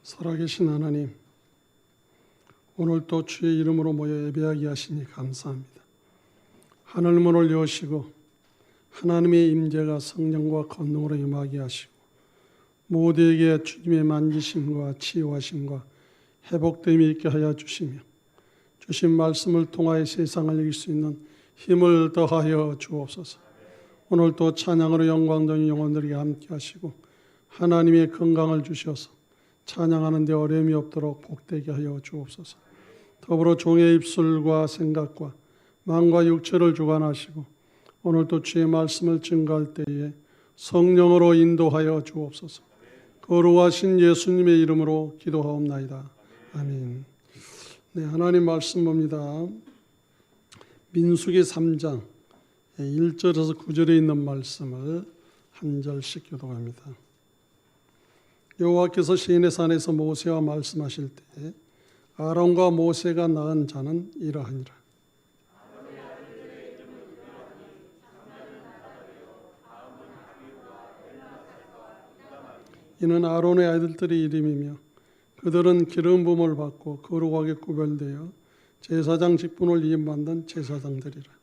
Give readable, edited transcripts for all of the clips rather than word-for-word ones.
살아계신 하나님, 오늘 또 주의 이름으로 모여 예배하게 하시니 감사합니다. 하늘문을 여시고 하나님의 임재가 성령과 권능으로 임하게 하시고 모두에게 주님의 만지심과 치유하심과 회복됨이 있게 하여 주시며 주신 말씀을 통하여 세상을 이길 수 있는 힘을 더하여 주옵소서. 오늘 또 찬양으로 영광되는 영혼들에게 함께 하시고 하나님의 건강을 주셔서 찬양하는 데 어려움이 없도록 복되게 하여 주옵소서. 더불어 종의 입술과 생각과 마음과 육체를 주관하시고 오늘 또 주의 말씀을 증거할 때에 성령으로 인도하여 주옵소서. 거룩하신 예수님의 이름으로 기도하옵나이다. 아멘. 네, 하나님 말씀 봅니다. 민수기 3장 1절에서 9절에 있는 말씀을 한 절씩 교독합니다. 여호와께서 시인의 산에서 모세와 말씀하실 때 아론과 모세가 낳은 자는 이러하니라. 이는 아론의 아들들의 이름이며 그들은 기름 부음을 받고 거룩하게 구별되어 제사장 직분을 이임받는 제사장들이라.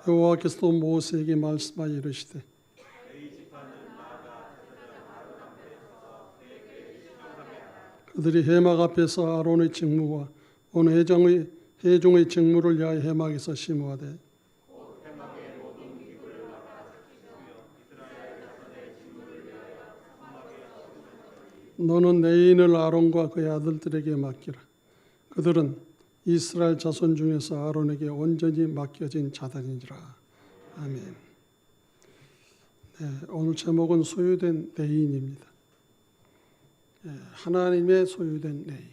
여호와께서도 모세에게 말씀하여 이르시되 그들이 회막 앞에서 아론의 직무와 온 회중의 직무를 위하여 회막에서 심으되 너는 레인을 아론과 그의 아들들에게 맡기라. 그들은 이스라엘 자손 중에서 아론에게 온전히 맡겨진 자들이니라. 아멘. 네, 오늘 제목은 소유된 레인입니다. 네, 하나님의 소유된 레인.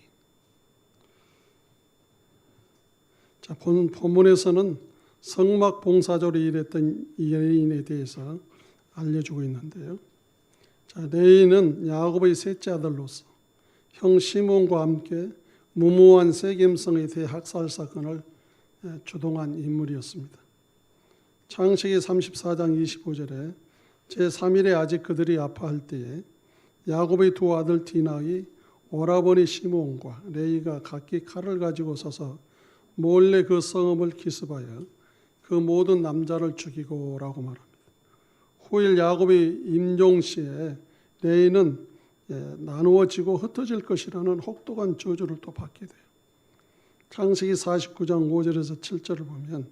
자, 본문에서는 성막 봉사자로 일했던 이 레인에 대해서 알려주고 있는데요. 자, 레인은 야곱의 셋째 아들로서 형 시몬과 함께 무모한 세겜성의 대학살 사건을 주동한 인물이었습니다. 창세기 34장 25절에 제3일에 아직 그들이 아파할 때에 야곱의 두 아들 디나의 오라버니 시몬과 레이가 각기 칼을 가지고 서서 몰래 그 성읍을 기습하여 그 모든 남자를 죽이고 라고 말합니다. 후일 야곱의 임종 시에 레이는 나누어지고 흩어질 것이라는 혹독한 저주를 또 받게 돼요. 창세기 49장 5절에서 7절을 보면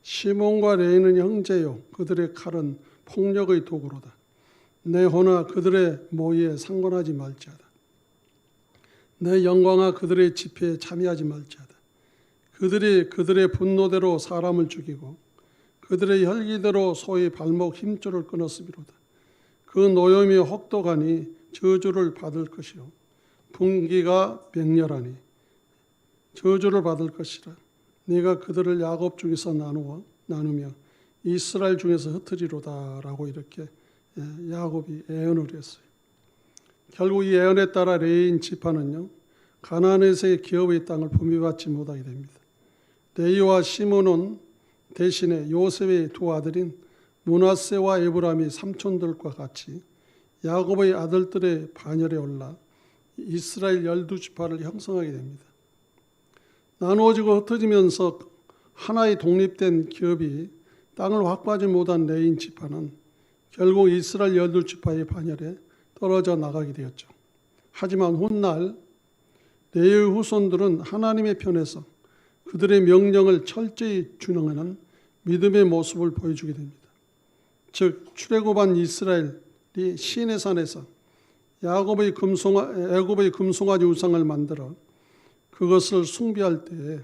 시몬과 레이는 형제요 그들의 칼은 폭력의 도구로다. 내 혼아 그들의 모의에 상관하지 말지어다. 내 영광아 그들의 집회에 참여하지 말지어다. 그들이 그들의 분노대로 사람을 죽이고 그들의 혈기대로 소의 발목 힘줄을 끊었으리로다. 그 노염이 혹독하니 저주를 받을 것이요 분기가 맹렬하니 저주를 받을 것이라. 네가 그들을 야곱 중에서 나누며 이스라엘 중에서 흩으리로다 라고 이렇게 야곱이 예언을 했어요. 결국 이 예언에 따라 레인 지파는요 가나안에서의 기업의 땅을 분배받지 못하게 됩니다. 레이와 시몬은 대신에 요셉의 두 아들인 므낫세와 에브라임이 삼촌들과 같이 야곱의 아들들의 반열에 올라 이스라엘 12지파를 형성하게 됩니다. 나누어지고 흩어지면서 하나의 독립된 기업이 땅을 확보하지 못한 레인 지파는 결국 이스라엘 12지파의 반열에 떨어져 나가게 되었죠. 하지만 훗날 레이의 후손들은 하나님의 편에서 그들의 명령을 철저히 준행하는 믿음의 모습을 보여주게 됩니다. 즉 출애굽한 이스라엘이 시내 산에서 애굽의 금송아지 우상을 만들어 그것을 숭배할 때에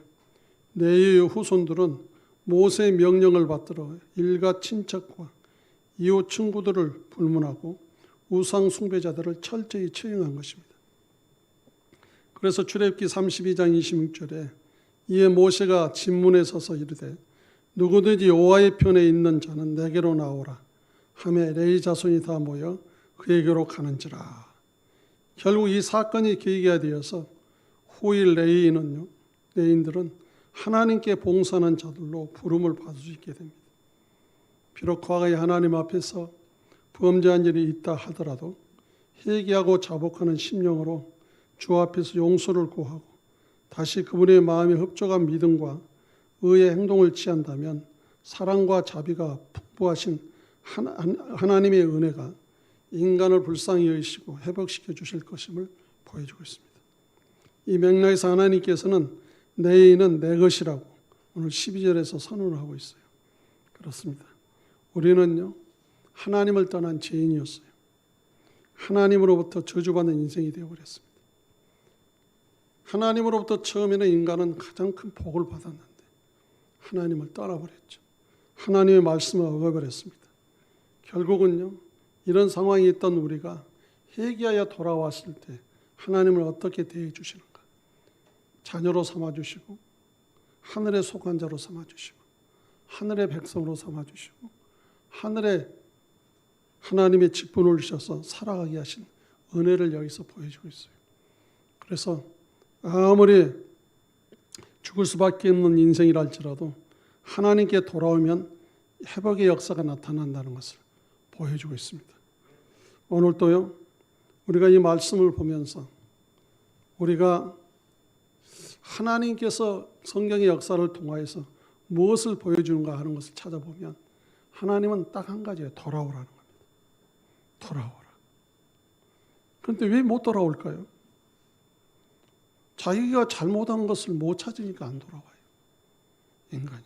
레위의 후손들은 모세의 명령을 받들어 일가 친척과 이웃 친구들을 불문하고 우상 숭배자들을 철저히 처형한 것입니다. 그래서 출애굽기 32장 26절에 이에 모세가 진문에 서서 이르되 누구든지 여호와의 편에 있는 자는 내게로 나오라 하매 레위 자손이 다 모여 그에게로 가는지라. 결국 이 사건이 계기가 되어서 후일 레위인들은 하나님께 봉사하는 자들로 부름을 받을 수 있게 됩니다. 비록 과거에 하나님 앞에서 범죄한 일이 있다 하더라도 회개하고 자복하는 심령으로 주 앞에서 용서를 구하고 다시 그분의 마음에 흡족한 믿음과 의의 행동을 취한다면 사랑과 자비가 풍부하신 하나님의 은혜가 인간을 불쌍히 여기시고 회복시켜 주실 것임을 보여주고 있습니다. 이 맥락에서 하나님께서는 내 인은 내 것이라고 오늘 12절에서 선언을 하고 있어요. 그렇습니다. 우리는요, 하나님을 떠난 죄인이었어요. 하나님으로부터 저주받는 인생이 되어버렸습니다. 하나님으로부터 처음에는 인간은 가장 큰 복을 받았는데 하나님을 떠나버렸죠. 하나님의 말씀을 어겨버렸습니다. 결국은요, 이런 상황이 있던 우리가 회개하여 돌아왔을 때 하나님을 어떻게 대해 주시는가? 자녀로 삼아주시고 하늘에 속한 자로 삼아주시고 하늘의 백성으로 삼아주시고 하늘에 하나님의 직분을 주셔서 살아가게 하신 은혜를 여기서 보여주고 있어요. 그래서 아무리 죽을 수밖에 없는 인생이랄지라도 하나님께 돌아오면 회복의 역사가 나타난다는 것을 보여주고 있습니다. 오늘 또요, 우리가 이 말씀을 보면서 우리가 하나님께서 성경의 역사를 통하여서 무엇을 보여주는가 하는 것을 찾아보면 하나님은 딱 한 가지예요. 돌아오라는 겁니다. 돌아오라. 그런데 왜 못 돌아올까요? 자기가 잘못한 것을 못 찾으니까 안 돌아와요. 인간이.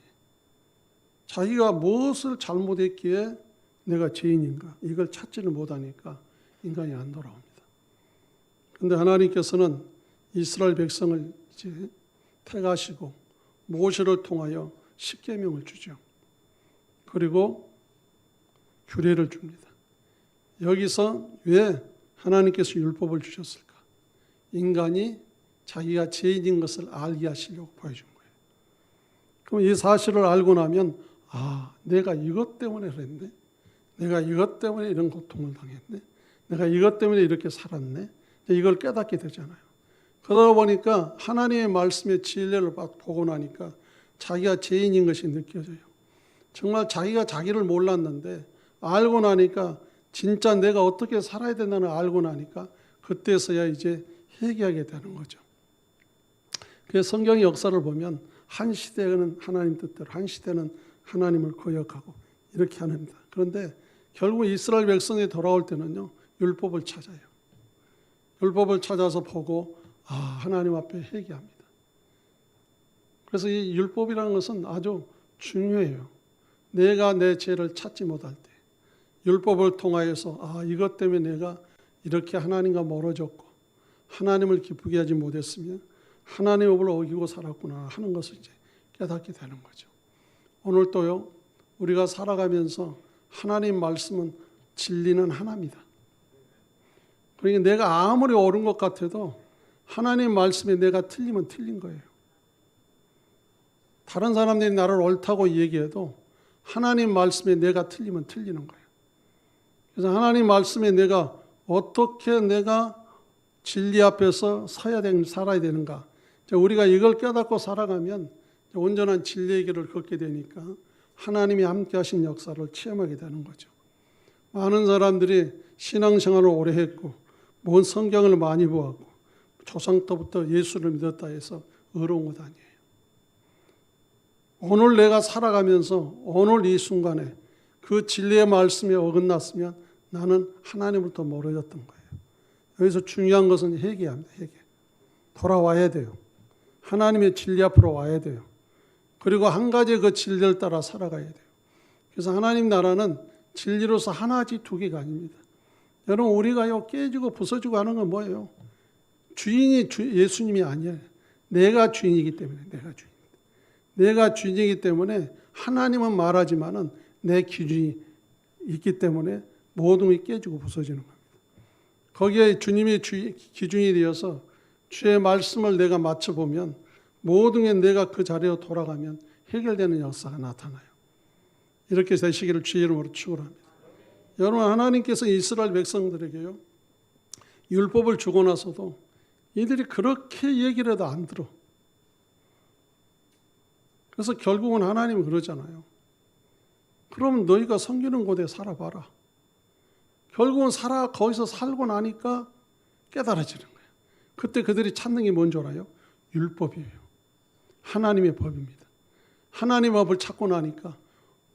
자기가 무엇을 잘못했기에 내가 죄인인가 이걸 찾지를 못하니까 인간이 안 돌아옵니다. 그런데 하나님께서는 이스라엘 백성을 이제 택하시고 모세를 통하여 십계명을 주죠. 그리고 규례를 줍니다. 여기서 왜 하나님께서 율법을 주셨을까? 인간이 자기가 죄인인 것을 알게 하시려고 보여준 거예요. 그럼 이 사실을 알고 나면 내가 이것 때문에 그랬네. 내가 이것 때문에 이런 고통을 당했네. 내가 이것 때문에 이렇게 살았네. 이걸 깨닫게 되잖아요. 그러다 보니까 하나님의 말씀의 진리를 보고 나니까 자기가 죄인인 것이 느껴져요. 정말 자기가 자기를 몰랐는데 알고 나니까 진짜 내가 어떻게 살아야 된다는 걸 알고 나니까 그때서야 이제 회개하게 되는 거죠. 그래서 성경의 역사를 보면 한 시대는 하나님 뜻대로, 한 시대는 하나님을 거역하고 이렇게 합니다. 그런데 결국 이스라엘 백성이 돌아올 때는요, 율법을 찾아요. 율법을 찾아서 보고 하나님 앞에 회개합니다. 그래서 이 율법이라는 것은 아주 중요해요. 내가 내 죄를 찾지 못할 때 율법을 통하여서 이것 때문에 내가 이렇게 하나님과 멀어졌고 하나님을 기쁘게 하지 못했으면 하나님의 법을 어기고 살았구나 하는 것을 이제 깨닫게 되는 거죠. 오늘 또요, 우리가 살아가면서 하나님 말씀은 진리는 하나입니다. 그러니까 내가 아무리 옳은 것 같아도 하나님 말씀에 내가 틀리면 틀린 거예요. 다른 사람들이 나를 옳다고 얘기해도 하나님 말씀에 내가 틀리면 틀리는 거예요. 그래서 하나님 말씀에 내가 어떻게 내가 진리 앞에서 살아야 되는가. 우리가 이걸 깨닫고 살아가면 온전한 진리의 길을 걷게 되니까 하나님이 함께 하신 역사를 체험하게 되는 거죠. 많은 사람들이 신앙생활을 오래 했고 먼 성경을 많이 보았고 조상 때부터 예수를 믿었다 해서 의로운 것 아니에요. 오늘 내가 살아가면서 오늘 이 순간에 그 진리의 말씀에 어긋났으면 나는 하나님으로부터 멀어졌던 거예요. 여기서 중요한 것은 회개합니다. 회개. 돌아와야 돼요. 하나님의 진리 앞으로 와야 돼요. 그리고 한 가지 그 진리를 따라 살아가야 돼요. 그래서 하나님 나라는 진리로서 하나지 두 개가 아닙니다. 여러분 우리가요 깨지고 부서지고 하는 건 뭐예요? 주인이 예수님이 아니에요. 내가 주인이기 때문에 내가 주인이기 때문에 하나님은 말하지만은 내 기준이 있기 때문에 모든 게 깨지고 부서지는 겁니다. 거기에 주님이 기준이 되어서 주의 말씀을 내가 맞춰보면 모든 게 내가 그 자리로 돌아가면 해결되는 역사가 나타나요. 이렇게 되시기를 주의 이름으로 축원합니다. 여러분 하나님께서 이스라엘 백성들에게요 율법을 주고 나서도 이들이 그렇게 얘기를 해도 안 들어. 그래서 결국은 하나님이 그러잖아요. 그럼 너희가 섬기는 곳에 살아봐라. 결국은 거기서 살고 나니까 깨달아지는 거예요. 그때 그들이 찾는 게 뭔 줄 알아요? 율법이에요. 하나님의 법입니다. 하나님의 법을 찾고 나니까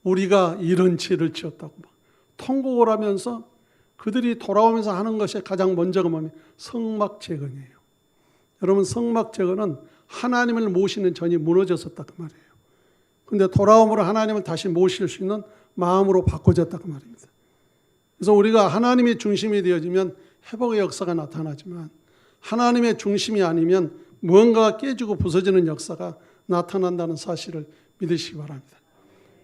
우리가 이런 죄를 지었다고 막 통곡을 하면서 그들이 돌아오면서 하는 것이 가장 먼저가 뭐냐면 성막재건이에요. 여러분, 성막재건은 하나님을 모시는 전이 무너졌었다 그 말이에요. 근데 돌아옴으로 하나님을 다시 모실 수 있는 마음으로 바꿔졌다 그 말입니다. 그래서 우리가 하나님의 중심이 되어지면 회복의 역사가 나타나지만 하나님의 중심이 아니면 무언가가 깨지고 부서지는 역사가 나타난다는 사실을 믿으시기 바랍니다.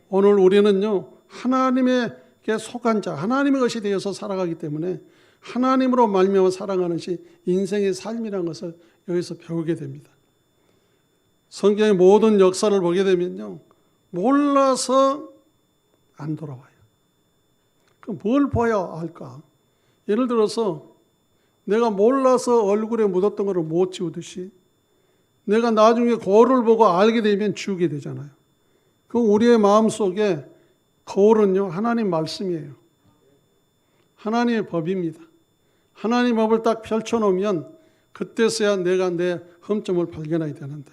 오늘 우리는요, 하나님에게 속한 자, 하나님의 것이 되어서 살아가기 때문에 하나님으로 말미암아 살아가는 것이 인생의 삶이라는 것을 여기서 배우게 됩니다. 성경의 모든 역사를 보게 되면요, 몰라서 안 돌아와요. 그럼 뭘 봐야 할까? 예를 들어서 내가 몰라서 얼굴에 묻었던 것을 못 지우듯이 내가 나중에 거울을 보고 알게 되면 지우게 되잖아요. 그 우리의 마음속에 거울은요, 하나님 말씀이에요. 하나님의 법입니다. 하나님의 법을 딱 펼쳐놓으면 그때서야 내가 내 흠점을 발견하게 되는데,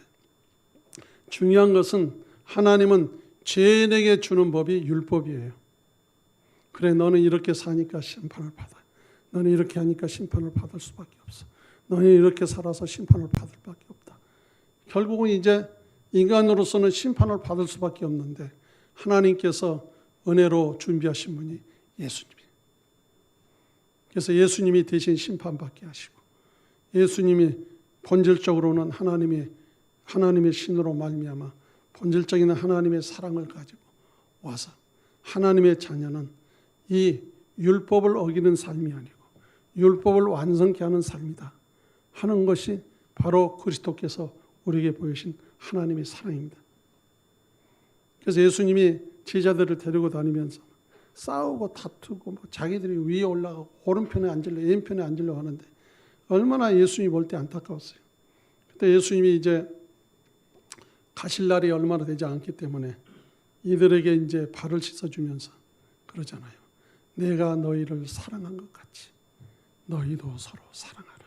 중요한 것은 하나님은 죄인에게 주는 법이 율법이에요. 그래, 너는 이렇게 사니까 심판을 받아. 너는 이렇게 하니까 심판을 받을 수밖에 없어. 너는 이렇게 살아서 심판을 받을 수밖에 없다. 결국은 이제 인간으로서는 심판을 받을 수밖에 없는데 하나님께서 은혜로 준비하신 분이 예수님이에요. 그래서 예수님이 대신 심판받게 하시고, 예수님이 본질적으로는 하나님의 신으로 말미암아 본질적인 하나님의 사랑을 가지고 와서 하나님의 자녀는 이 율법을 어기는 삶이 아니고 율법을 완성케 하는 삶이다 하는 것이 바로 그리스도께서 우리에게 보여주신 하나님의 사랑입니다. 그래서 예수님이 제자들을 데리고 다니면서 싸우고 다투고 자기들이 위에 올라가고 오른편에 앉으려 왼편에 앉으려고 하는데 얼마나 예수님이 볼 때 안타까웠어요. 그때 예수님이 이제 가실 날이 얼마나 되지 않기 때문에 이들에게 이제 발을 씻어주면서 그러잖아요. 내가 너희를 사랑한 것 같이 너희도 서로 사랑하라.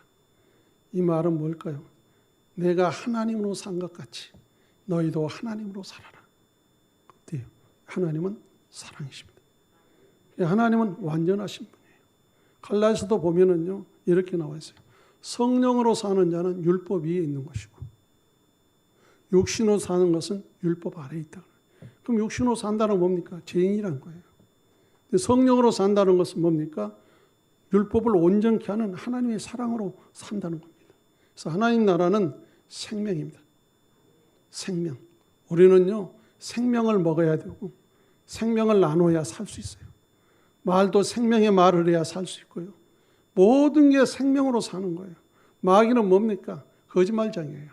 이 말은 뭘까요? 내가 하나님으로 산 것 같이 너희도 하나님으로 살아라. 그때요. 하나님은 사랑이십니다. 하나님은 완전하신 분이에요. 갈라디아서도 보면은요, 이렇게 나와 있어요. 성령으로 사는 자는 율법 위에 있는 것이고 육신으로 사는 것은 율법 아래에 있다. 그럼 육신으로 산다는 건 뭡니까? 죄인이란 거예요. 성령으로 산다는 것은 뭡니까? 율법을 온전케 하는 하나님의 사랑으로 산다는 겁니다. 그래서 하나님 나라는 생명입니다. 생명. 우리는요, 생명을 먹어야 되고 생명을 나눠야 살 수 있어요. 말도 생명의 말을 해야 살 수 있고요. 모든 게 생명으로 사는 거예요. 마귀는 뭡니까? 거짓말장이에요.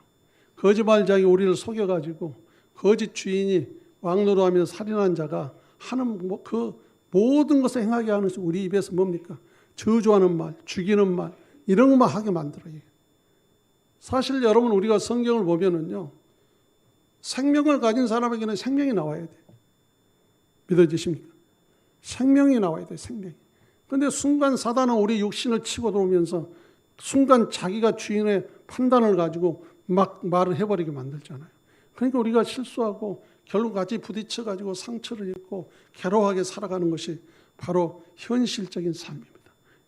거짓말장이 우리를 속여가지고 거짓 주인이 왕노릇하며 살인한 자가 하는 그 모든 것을 행하게 하는 것이 우리 입에서 뭡니까? 저주하는 말, 죽이는 말, 이런 것만 하게 만들어요. 사실 여러분, 우리가 성경을 보면은요, 생명을 가진 사람에게는 생명이 나와야 돼요. 믿어지십니까? 생명이 나와야 돼요, 생명이. 그런데 순간 사단은 우리 육신을 치고 들어오면서 순간 자기가 주인의 판단을 가지고 막 말을 해버리게 만들잖아요. 그러니까 우리가 실수하고 결국 같이 부딪혀가지고 상처를 입고 괴로워하게 살아가는 것이 바로 현실적인 삶입니다.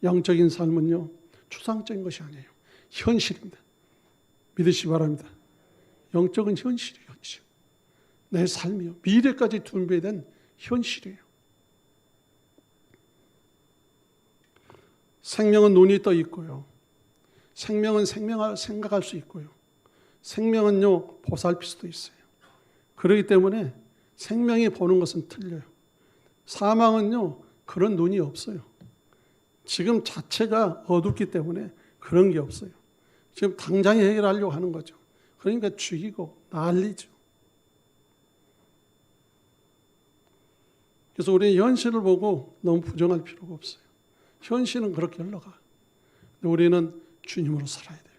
영적인 삶은요, 추상적인 것이 아니에요. 현실입니다. 믿으시기 바랍니다. 영적은 현실이에요. 현실. 내 삶이요. 미래까지 준비된 현실이에요. 생명은 눈이 떠 있고요. 생명은 생각할 수 있고요. 생명은요, 보살필 수도 있어요. 그렇기 때문에 생명이 보는 것은 틀려요. 사망은요, 그런 눈이 없어요. 지금 자체가 어둡기 때문에 그런 게 없어요. 지금 당장에 해결하려고 하는 거죠. 그러니까 죽이고 난리죠. 그래서 우리는 현실을 보고 너무 부정할 필요가 없어요. 현실은 그렇게 흘러가. 우리는 주님으로 살아야 돼요.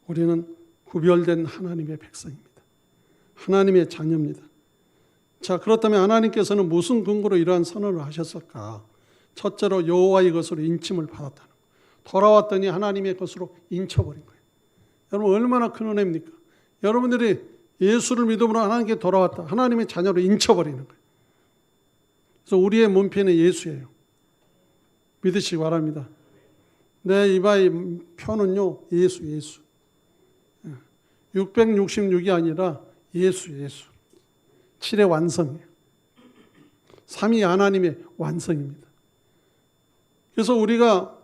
우리는 구별된 하나님의 백성입니다. 하나님의 자녀입니다. 자, 그렇다면 하나님께서는 무슨 근거로 이러한 선언을 하셨을까? 첫째로 여호와의 것으로 인침을 받았다는 거. 돌아왔더니 하나님의 것으로 인쳐버린 거예요. 여러분 얼마나 큰 은혜입니까? 여러분들이 예수를 믿음으로 하나님께 돌아왔다. 하나님의 자녀로 인쳐버리는 거예요. 그래서 우리의 문패는 예수예요. 믿으시기 바랍니다. 내 이마의 표는요, 예수. 666이 아니라 예수. 7의 완성이에요. 3이 하나님의 완성입니다. 그래서 우리가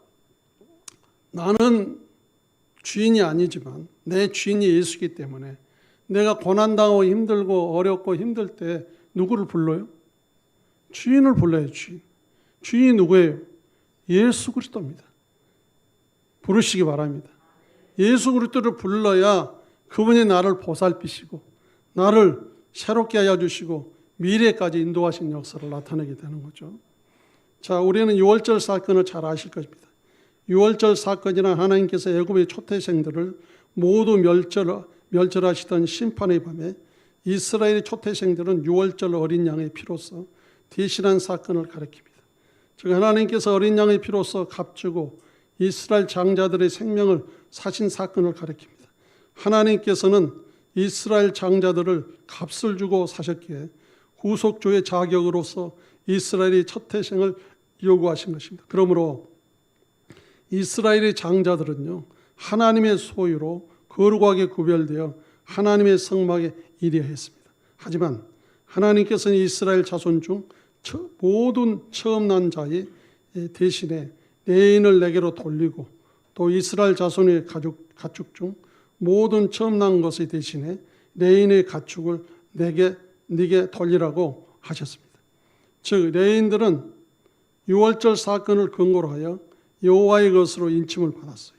나는 주인이 아니지만 내 주인이 예수이기 때문에 내가 고난당하고 힘들고 어렵고 힘들 때 누구를 불러요? 주인을 불러요. 주인이 누구예요? 예수 그리스도입니다. 부르시기 바랍니다. 예수 그리스도를 불러야 그분이 나를 보살피시고 나를 새롭게 하여 주시고 미래까지 인도하신 역사를 나타내게 되는 거죠. 자, 우리는 유월절 사건을 잘 아실 것입니다. 유월절 사건이란 하나님께서 애굽의 초태생들을 모두 멸절하시던 심판의 밤에 이스라엘의 초태생들은 유월절 어린 양의 피로써 대신한 사건을 가리킵니다. 즉 하나님께서 어린 양의 피로써 값주고 이스라엘 장자들의 생명을 사신 사건을 가리킵니다. 하나님께서는 이스라엘 장자들을 값을 주고 사셨기에 구속주의 자격으로서 이스라엘의 첫 태생을 요구하신 것입니다. 그러므로 이스라엘의 장자들은요, 하나님의 소유로 거룩하게 구별되어 하나님의 성막에 이르야 했습니다. 하지만 하나님께서는 이스라엘 자손 중 모든 처음 난 자의 대신에 레인을 내게로 돌리고 또 이스라엘 자손의 가축 중 모든 처음 난 것의 대신에 레인의 가축을 네게 돌리라고 하셨습니다. 즉 레인들은 유월절 사건을 근거로 하여 여호와의 것으로 인침을 받았어요.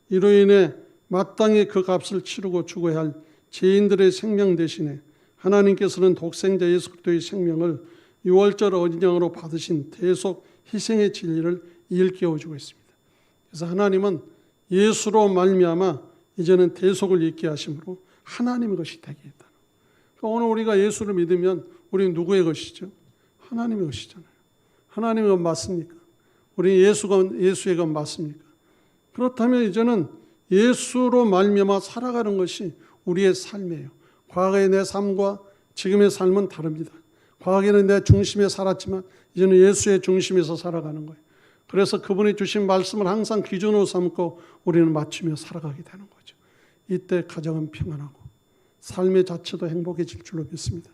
이로 인해 마땅히 그 값을 치르고 죽어야 할 죄인들의 생명 대신에 하나님께서는 독생자 예수 그리스도의 생명을 유월절 어린 양으로 받으신 대속 희생의 진리를 일깨워주고 있습니다. 그래서 하나님은 예수로 말미암아 이제는 대속을 있게 하심으로 하나님의 것이 되게 했다. 그러니까 오늘 우리가 예수를 믿으면 우리는 누구의 것이죠? 하나님의 것이잖아요. 하나님의 것 맞습니까? 우리 예수의 것 맞습니까? 그렇다면 이제는 예수로 말미암아 살아가는 것이 우리의 삶이에요. 과거의 내 삶과 지금의 삶은 다릅니다. 과거에는 내 중심에 살았지만 이제는 예수의 중심에서 살아가는 거예요. 그래서 그분이 주신 말씀을 항상 기준으로 삼고 우리는 맞추며 살아가게 되는 거죠. 이때 가정은 평안하고 삶의 자체도 행복해질 줄로 믿습니다.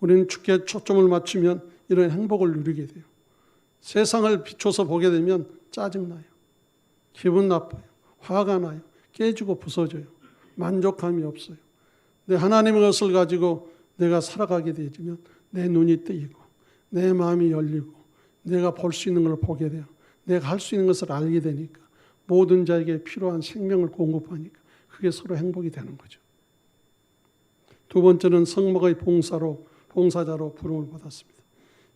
우리는 주께 초점을 맞추면 이런 행복을 누리게 돼요. 세상을 비춰서 보게 되면 짜증나요. 기분 나빠요. 화가 나요. 깨지고 부서져요. 만족감이 없어요. 근데 하나님의 것을 가지고 내가 살아가게 되면 내 눈이 뜨이고 내 마음이 열리고 내가 볼 수 있는 걸 보게 돼요. 내가 할 수 있는 것을 알게 되니까 모든 자에게 필요한 생명을 공급하니까 그게 서로 행복이 되는 거죠. 두 번째는 성막의 봉사자로 부름을 받았습니다.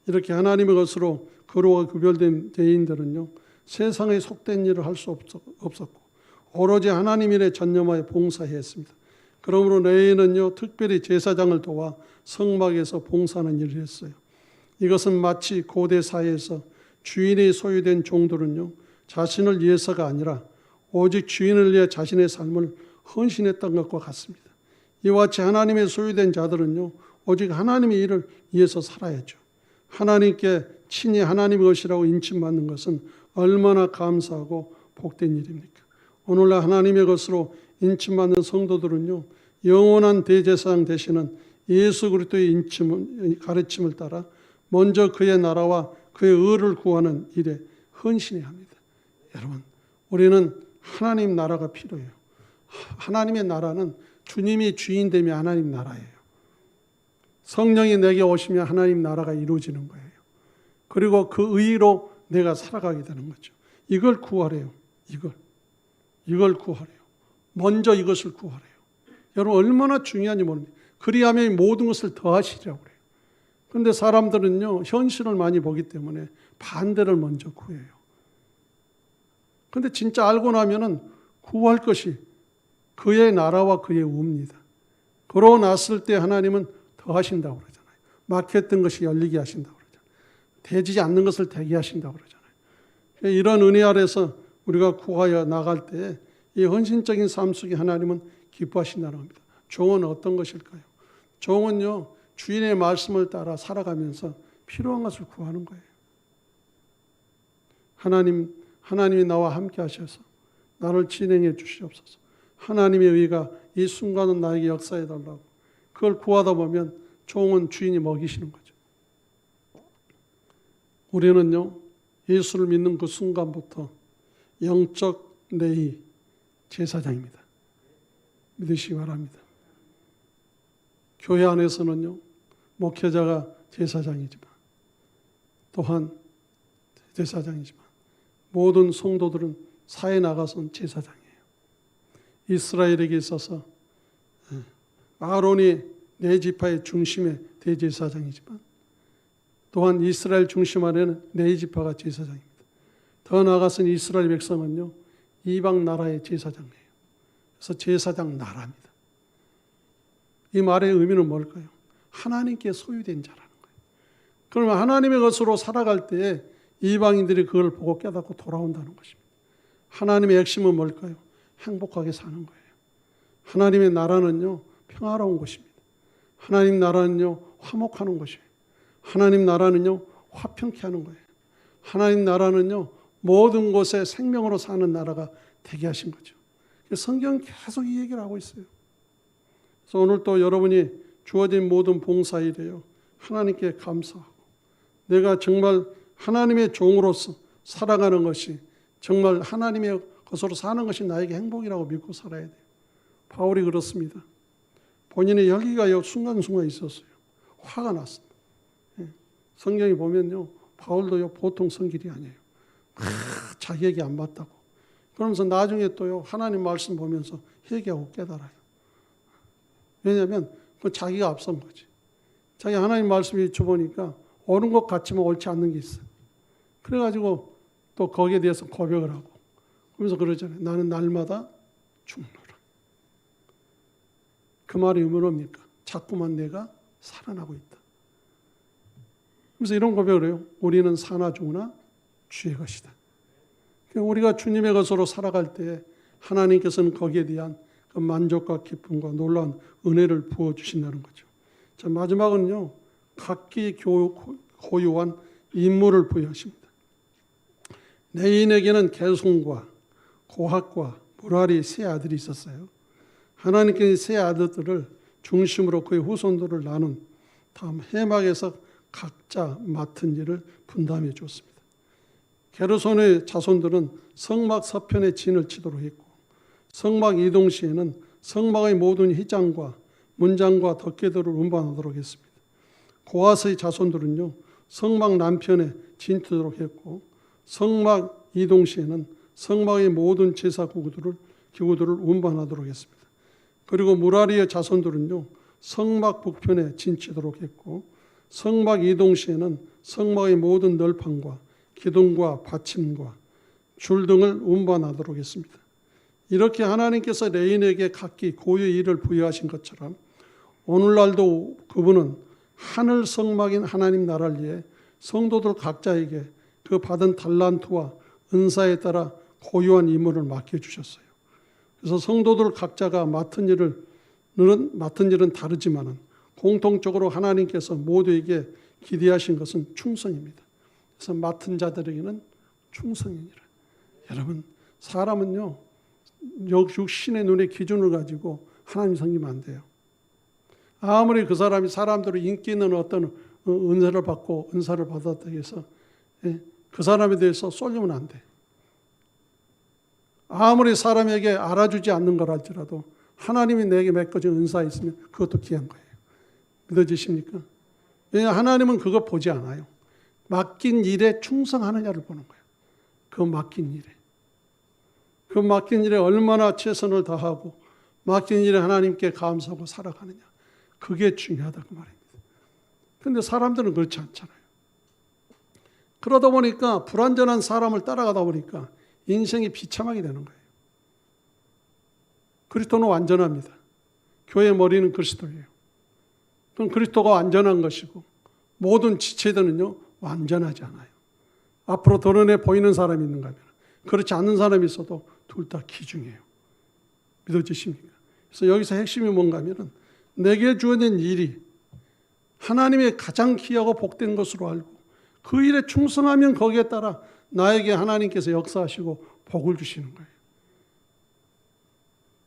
이렇게 하나님의 것으로 거룩하게 구별된 죄인들은요, 세상에 속된 일을 할 수 없었고 오로지 하나님 일에 전념하여 봉사해야 했습니다. 그러므로 레위는요, 특별히 제사장을 도와 성막에서 봉사하는 일을 했어요. 이것은 마치 고대 사회에서 주인이 소유된 종들은요, 자신을 위해서가 아니라 오직 주인을 위해 자신의 삶을 헌신했던 것과 같습니다. 이와 같이 하나님의 소유된 자들은요, 오직 하나님의 일을 위해서 살아야죠. 하나님께 친히 하나님의 것이라고 인침받는 것은 얼마나 감사하고 복된 일입니까? 오늘날 하나님의 것으로 인침받는 성도들은요, 영원한 대제사장 되시는 예수 그리스도의 가르침을 따라 먼저 그의 나라와 그의 의를 구하는 일에 헌신해야 합니다. 여러분, 우리는 하나님 나라가 필요해요. 하나님의 나라는 주님이 주인 되면 하나님 나라예요. 성령이 내게 오시면 하나님 나라가 이루어지는 거예요. 그리고 그 의로 내가 살아가게 되는 거죠. 이걸 구하래요. 이걸 구하래요. 먼저 이것을 구하래요. 여러분 얼마나 중요한지 모릅니다. 그리하면 모든 것을 더하시라고 그래요. 그런데 사람들은요, 현실을 많이 보기 때문에 반대를 먼저 구해요. 그런데 진짜 알고 나면은 구할 것이 그의 나라와 그의 우입니다. 그러고 났을 때 하나님은 더 하신다고 그러잖아요. 막혔던 것이 열리게 하신다고 그러잖아요. 되지 않는 것을 되게 하신다고 그러잖아요. 이런 은혜 아래서 우리가 구하여 나갈 때 이 헌신적인 삶 속에 하나님은 기뻐하신다는 겁니다. 종은 어떤 것일까요? 종은요, 주인의 말씀을 따라 살아가면서 필요한 것을 구하는 거예요. 하나님이 나와 함께 하셔서 나를 진행해 주시옵소서. 하나님의 의가 이 순간은 나에게 역사해 달라고. 그걸 구하다 보면 종은 주인이 먹이시는 거죠. 우리는요, 예수를 믿는 그 순간부터 영적 내의 제사장입니다. 믿으시기 바랍니다. 교회 안에서는요, 목회자가 제사장이지만 또한 제사장이지만 모든 성도들은 사회에 나가서는 제사장이에요. 이스라엘에게 있어서 아론이 네 지파의 중심의 대제사장이지만 또한 이스라엘 중심 아래는 네 지파가 제사장입니다. 더 나아가서는 이스라엘 백성은요, 이방 나라의 제사장이에요. 그래서 제사장 나라입니다. 이 말의 의미는 뭘까요? 하나님께 소유된 자라는 거예요. 그러면 하나님의 것으로 살아갈 때에 이방인들이 그걸 보고 깨닫고 돌아온다는 것입니다. 하나님의 핵심은 뭘까요? 행복하게 사는 거예요. 하나님의 나라는요, 평화로운 것입니다. 하나님 나라는요, 화목하는 것이에요. 하나님 나라는요, 화평케 하는 거예요. 하나님 나라는요, 모든 곳에 생명으로 사는 나라가 되게 하신 거죠. 성경은 계속 이 얘기를 하고 있어요. 그래서 오늘 또 여러분이 주어진 모든 봉사일에요, 하나님께 감사하고 내가 정말 하나님의 종으로서 살아가는 것이 정말 하나님의 것으로 사는 것이 나에게 행복이라고 믿고 살아야 돼요. 바울이 그렇습니다. 본인의 혈기가 순간순간 있었어요. 화가 났습니다. 성경에 보면요, 바울도요, 보통 성질이 아니에요. 자기에게 안 맞다고. 그러면서 나중에 또요, 하나님 말씀 보면서 회개하고 깨달아요. 왜냐하면 그 자기가 앞선 거지. 자기 하나님 말씀이 줘보니까 옳은 것 같지만 옳지 않는 게 있어요. 그래가지고 또 거기에 대해서 고백을 하고 그러면서 그러잖아요. 나는 날마다 죽노라. 그 말이 뭡니까? 자꾸만 내가 살아나고 있다. 그래서 이런 고백을 해요. 우리는 사나 죽으나 주의 것이다. 우리가 주님의 것으로 살아갈 때 하나님께서는 거기에 대한 그 만족과 기쁨과 놀라운 은혜를 부어주신다는 거죠. 자, 마지막은요, 각기 고유한 임무를 부여하십니다. 레인에게는 게손과 고핫과 무라리 세 아들이 있었어요. 하나님께서 세 아들들을 중심으로 그의 후손들을 나눈 다음 해막에서 각자 맡은 일을 분담해 주었습니다. 게르손의 자손들은 성막 서편에 진을 치도록 했고 성막 이동 시에는 성막의 모든 휘장과 문장과 덮개들을 운반하도록 했습니다. 고핫의 자손들은요, 성막 남편에 진트도록 했고 성막 이동 시에는 성막의 모든 제사 기구들을 운반하도록 했습니다. 그리고 무라리의 자손들은요, 성막 북편에 진치도록 했고 성막 이동 시에는 성막의 모든 널판과 기둥과 받침과 줄 등을 운반하도록 했습니다. 이렇게 하나님께서 레인에게 각기 고유의 일을 부여하신 것처럼 오늘날도 그분은 하늘 성막인 하나님 나라를 위해 성도들 각자에게 그 받은 달란트와 은사에 따라 고유한 임무를 맡겨주셨어요. 그래서 성도들 각자가 맡은 일은 다르지만 공통적으로 하나님께서 모두에게 기대하신 것은 충성입니다. 그래서 맡은 자들에게는 충성이니라. 여러분, 사람은요, 육신의 눈의 기준을 가지고 하나님 섬기면 안 돼요. 아무리 그 사람이 사람들로 인기 있는 어떤 은사를 받았다고 해서 그 사람에 대해서 쏠리면 안 돼. 아무리 사람에게 알아주지 않는 거랄지라도 하나님이 내게 맡겨진 은사가 있으면 그것도 귀한 거예요. 믿어지십니까? 왜냐하면 하나님은 그거 보지 않아요. 맡긴 일에 충성하느냐를 보는 거예요. 그 맡긴 일에. 그 맡긴 일에 얼마나 최선을 다하고 맡긴 일에 하나님께 감사하고 살아가느냐. 그게 중요하다 그 말입니다. 그런데 사람들은 그렇지 않잖아요. 그러다 보니까 불완전한 사람을 따라가다 보니까 인생이 비참하게 되는 거예요. 그리스도는 완전합니다. 교회의 머리는 그리스도예요. 그럼 그리스도가 완전한 것이고 모든 지체들은요 완전하지 않아요. 앞으로 드러내 보이는 사람이 있는가 하면 그렇지 않는 사람이 있어도 둘 다 기중이에요. 믿어지십니까? 그래서 여기서 핵심이 뭔가 하면은 내게 주어진 일이 하나님의 가장 귀하고 복된 것으로 알고 그 일에 충성하면 거기에 따라 나에게 하나님께서 역사하시고 복을 주시는 거예요.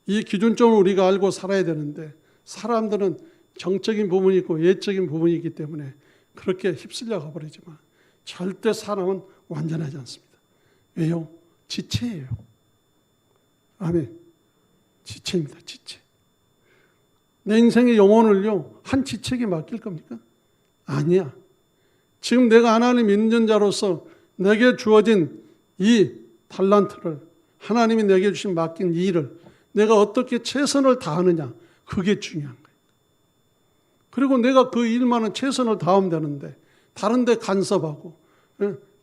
이 기준점을 우리가 알고 살아야 되는데 사람들은 정적인 부분이 있고 예적인 부분이 있기 때문에 그렇게 휩쓸려 가버리지만 절대 사람은 완전하지 않습니다. 왜요? 지체예요. 아멘. 지체입니다. 지체. 내 인생의 영혼을요 한 지체에게 맡길 겁니까? 아니야. 지금 내가 하나님 믿는 자로서 내게 주어진 이 달란트를 하나님이 내게 주신 맡긴 이 일을 내가 어떻게 최선을 다하느냐 그게 중요한 거예요. 그리고 내가 그 일만은 최선을 다하면 되는데 다른 데 간섭하고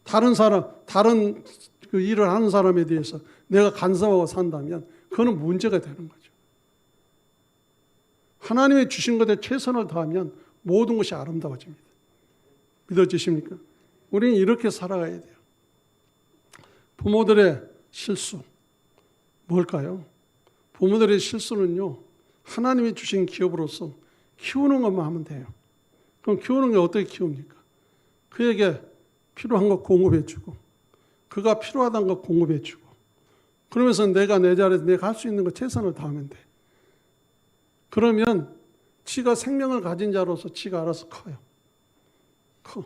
다른 그 일을 하는 사람에 대해서 내가 간섭하고 산다면 그거는 문제가 되는 거죠. 하나님의 주신 것에 최선을 다하면 모든 것이 아름다워집니다. 믿어지십니까? 우리는 이렇게 살아가야 돼요. 부모들의 실수 뭘까요? 부모들의 실수는요 하나님이 주신 기업으로서 키우는 것만 하면 돼요. 그럼 키우는 게 어떻게 키웁니까? 그에게 필요한 것 공급해 주고 그가 필요하다는 것 공급해 주고 그러면서 내가 내 자리에서 내가 할 수 있는 것 최선을 다하면 돼. 그러면 지가 생명을 가진 자로서 지가 알아서 커요. 커.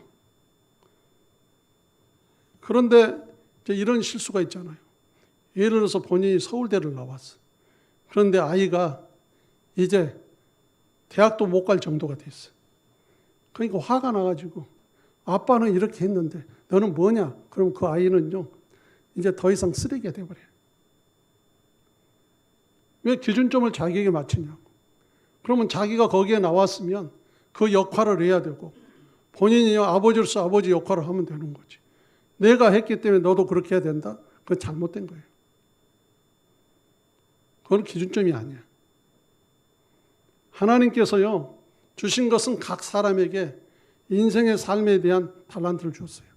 그런데 이제 이런 실수가 있잖아요. 예를 들어서 본인이 서울대를 나왔어. 그런데 아이가 이제 대학도 못 갈 정도가 됐어. 그러니까 화가 나가지고 아빠는 이렇게 했는데 너는 뭐냐? 그럼 그 아이는요 이제 더 이상 쓰레기가 돼버려요. 왜 기준점을 자기에게 맞추냐고. 그러면 자기가 거기에 나왔으면 그 역할을 해야 되고 본인이 아버지로서 아버지 역할을 하면 되는 거지. 내가 했기 때문에 너도 그렇게 해야 된다? 그건 잘못된 거예요. 그건 기준점이 아니야. 하나님께서요 주신 것은 각 사람에게 인생의 삶에 대한 달란트를 주었어요.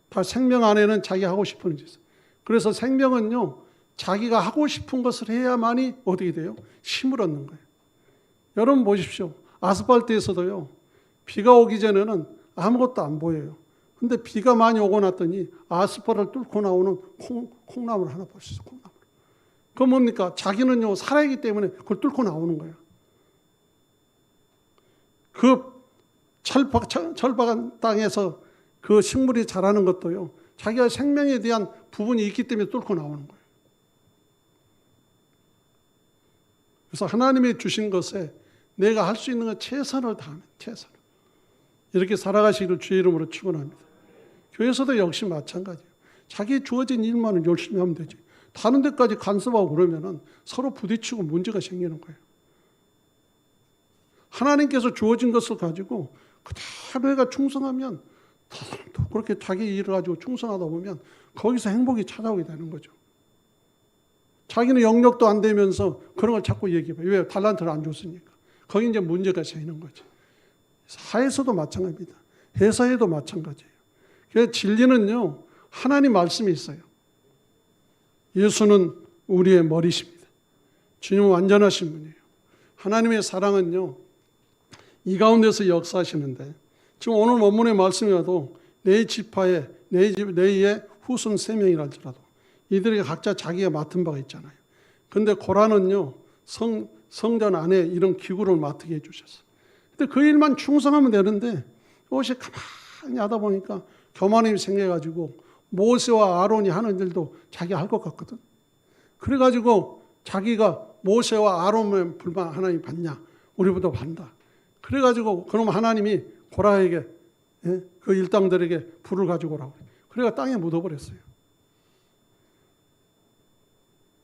다 생명 안에는 자기 하고 싶은 짓. 그래서 생명은요 자기가 하고 싶은 것을 해야만이 어떻게 돼요? 힘을 얻는 거예요. 여러분 보십시오. 아스팔트에서도요 비가 오기 전에는 아무것도 안 보여요. 근데 비가 많이 오고 났더니 아스팔트를 뚫고 나오는 콩나물을 하나 볼 수 있어요. 콩나물. 그건 뭡니까? 자기는요 살아있기 때문에 그걸 뚫고 나오는 거예요. 그 철박한 땅에서 그 식물이 자라는 것도요 자기가 생명에 대한 부분이 있기 때문에 뚫고 나오는 거예요. 그래서 하나님이 주신 것에 내가 할 수 있는 건 최선을 다하면 최선을. 이렇게 살아가시기를 주의 이름으로 축원합니다. 교회에서도 역시 마찬가지예요. 자기 주어진 일만은 열심히 하면 되지. 다른 데까지 간섭하고 그러면은 서로 부딪히고 문제가 생기는 거예요. 하나님께서 주어진 것을 가지고 그대로 내가 충성하면 또 그렇게 자기 일을 가지고 충성하다 보면 거기서 행복이 찾아오게 되는 거죠. 자기는 영역도 안 되면서 그런 걸 자꾸 얘기해봐요. 왜? 달란트를 안 줬으니까. 거기 이제 문제가 생기는 거죠. 사회에서도 마찬가지입니다. 회사에도 마찬가지예요. 그래서 진리는요 하나님 말씀이 있어요. 예수는 우리의 머리십니다. 주님은 완전하신 분이에요. 하나님의 사랑은요 이 가운데서 역사하시는데 지금 오늘 본문의 말씀이라도 네 지파에 네의 후손 3명이랄지라도 이들에게 각자 자기가 맡은 바가 있잖아요. 그런데 고라는요 성전 안에 이런 기구를 맡게 해주셨어요. 근데 그 일만 충성하면 되는데 이것이 가만히 하다 보니까 교만함이 생겨가지고 모세와 아론이 하는 일도 자기가 할 것 같거든. 그래가지고 자기가 모세와 아론의 불만 하나님 받냐? 우리보다 받는다. 그래가지고 그럼 하나님이 고라에게 그 일당들에게 불을 가지고 오라고. 그래가 땅에 묻어버렸어요.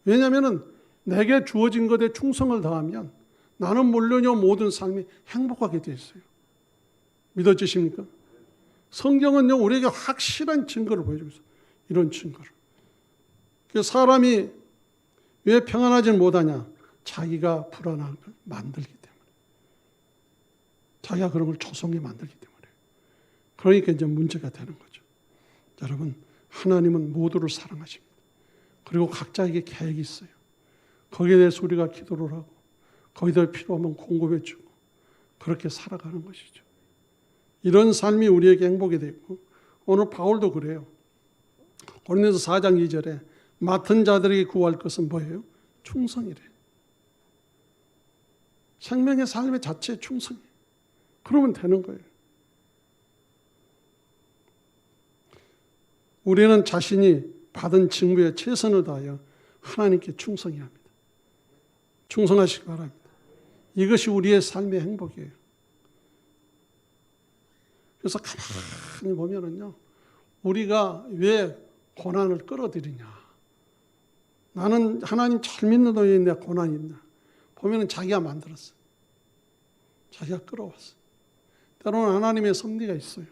왜냐하면 내게 주어진 것에 충성을 다하면 나는 물론요 모든 삶이 행복하게 되어 있어요. 믿어지십니까? 성경은요 우리에게 확실한 증거를 보여주고 있어요. 이런 증거를. 사람이 왜 평안하지 못하냐? 자기가 불안한 걸 만들기 때문에. 자기가 그런 걸 조성해 만들기 때문에. 그러니까 이제 문제가 되는 거죠. 여러분, 하나님은 모두를 사랑하십니다. 그리고 각자에게 계획이 있어요. 거기에 대해서 우리가 기도를 하고 거기다 필요하면 공급해 주고 그렇게 살아가는 것이죠. 이런 삶이 우리에게 행복이 되고, 오늘 바울도 그래요. 고린도서 4장 2절에 맡은 자들에게 구할 것은 뭐예요? 충성이래. 생명의 삶의 자체에 충성이에요. 그러면 되는 거예요. 우리는 자신이 받은 직무에 최선을 다하여 하나님께 충성해야 합니다. 충성하시기 바랍니다. 이것이 우리의 삶의 행복이에요. 그래서 가만히 보면은요, 우리가 왜 고난을 끌어들이냐. 나는 하나님 잘 믿는 너에 내 고난이 있나. 보면은 자기가 만들었어. 자기가 끌어왔어. 때로는 하나님의 섭리가 있어요.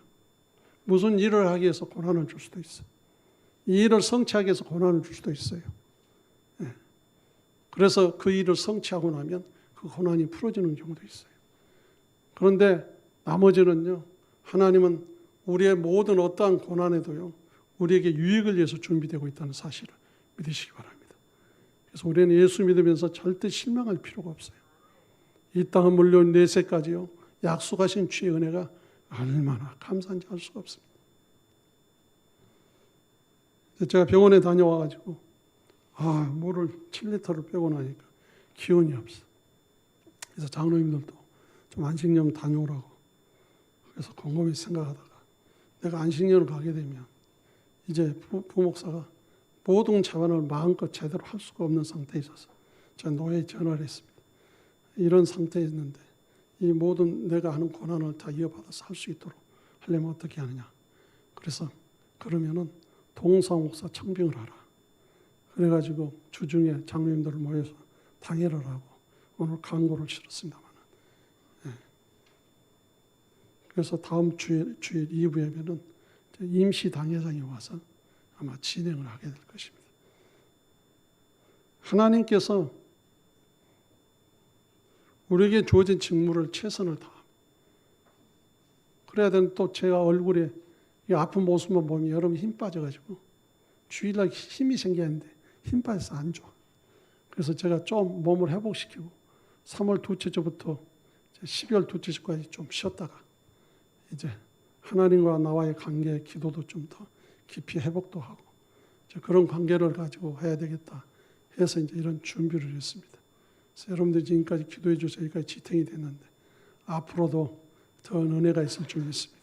무슨 일을 하기 위해서 고난을 줄 수도 있어요. 이 일을 성취하기 위해서 고난을 줄 수도 있어요. 네. 그래서 그 일을 성취하고 나면 그 고난이 풀어지는 경우도 있어요. 그런데 나머지는요, 하나님은 우리의 모든 어떠한 고난에도요, 우리에게 유익을 위해서 준비되고 있다는 사실을 믿으시기 바랍니다. 그래서 우리는 예수 믿으면서 절대 실망할 필요가 없어요. 이 땅은 물론 내세까지요, 약속하신 주의 은혜가 얼마나 감사한지 알 수가 없습니다. 제가 병원에 다녀와가지고 물을 7리터를 빼고 나니까 기운이 없어. 그래서 장로님들도 좀 안식년 다녀오라고. 그래서 곰곰이 생각하다가 내가 안식년을 가게 되면 이제 부목사가 모든 자원을 마음껏 제대로 할 수가 없는 상태에 있어서 제가 노예에 전화를 했습니다. 이런 상태에 있는데 이 모든 내가 하는 고난을 다 이어받아서 할 수 있도록 하려면 어떻게 하느냐. 그래서 그러면은 동사 목사 청빙을 하라. 그래가지고 주중에 장로님들을 모여서 당회를 하고 오늘 강고를 치렀습니다만. 네. 그래서 다음 주일 2부 예배는 임시 당회장이 와서 아마 진행을 하게 될 것입니다. 하나님께서 우리에게 주어진 직무를 최선을 다합니다. 그래야 되는 또 제가 얼굴에 이 아픈 모습만 보면 여러분 힘 빠져가지고 주일날 힘이 생겼는데 힘 빠져서 안 좋아. 그래서 제가 좀 몸을 회복시키고 3월 둘째 주부터 12월 둘째 주까지 좀 쉬었다가 이제 하나님과 나와의 관계, 기도도 좀 더 깊이 회복도 하고 그런 관계를 가지고 해야 되겠다 해서 이제 이런 준비를 했습니다. 그래서 여러분들이 지금까지 기도해 주셔서 여기까지 지탱이 됐는데 앞으로도 더 은혜가 있을 줄 믿습니다.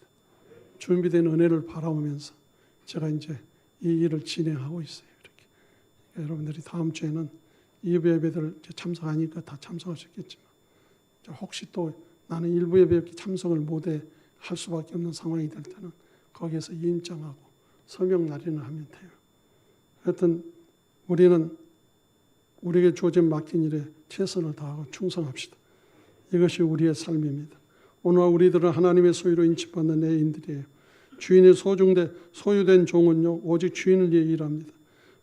준비된 은혜를 바라보면서 제가 이제 이 일을 진행하고 있어요. 이렇게. 그러니까 여러분들이 다음 주에는 2부 예배들 참석하니까 다 참석하셨겠지만 혹시 또 나는 1부 예배에 참석을 못해 할 수밖에 없는 상황이 될 때는 거기에서 임장하고 서명 날인을 하면 돼요. 하여튼 우리는 우리에게 주어진 맡긴 일에 최선을 다하고 충성합시다. 이것이 우리의 삶입니다. 오늘 우리들은 하나님의 소유로 인침받는 내인들이에요. 주인의 소유된 종은요, 오직 주인을 위해 일합니다.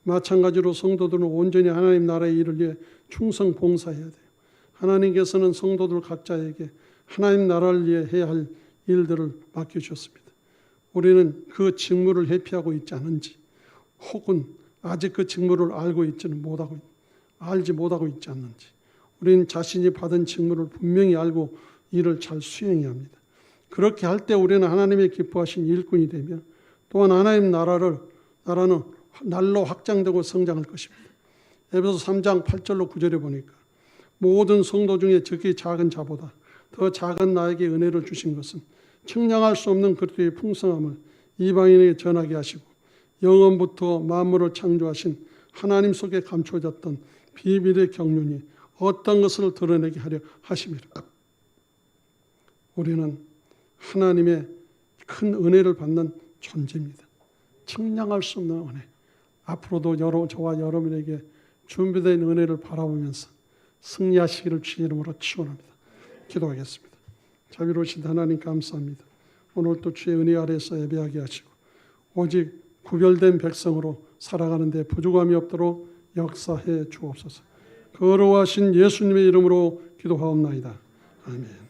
마찬가지로 성도들은 온전히 하나님 나라의 일을 위해 충성 봉사해야 돼요. 하나님께서는 성도들 각자에게 하나님 나라를 위해 해야 할 일들을 맡겨주셨습니다. 우리는 그 직무를 회피하고 있지 않은지 혹은 아직 그 직무를 알지 못하고 있지 않는지 우리는 자신이 받은 직무를 분명히 알고 일을 잘 수행해야 합니다. 그렇게 할 때 우리는 하나님의 기뻐하신 일꾼이 되며 또한 하나님 나라는 날로 확장되고 성장할 것입니다. 에베소 3장 8절로 9절에 보니까 모든 성도 중에 적게 작은 자보다 더 작은 나에게 은혜를 주신 것은 측량할 수 없는 그리스도의 풍성함을 이방인에게 전하게 하시고 영원부터 만물을 창조하신 하나님 속에 감춰졌던 비밀의 경륜이 어떤 것을 드러내게 하려 하심이라. 우리는 하나님의 큰 은혜를 받는 존재입니다. 측량할 수 없는 은혜. 앞으로도 저와 여러분에게 준비된 은혜를 바라보면서 승리하시기를 주의 이름으로 축원합니다. 기도하겠습니다. 자비로우신 하나님 감사합니다. 오늘 또 주의 은혜 아래에서 예배하게 하시고 오직 구별된 백성으로 살아가는 데 부족함이 없도록 역사해 주옵소서. 거룩하신 예수님의 이름으로 기도하옵나이다. 아멘.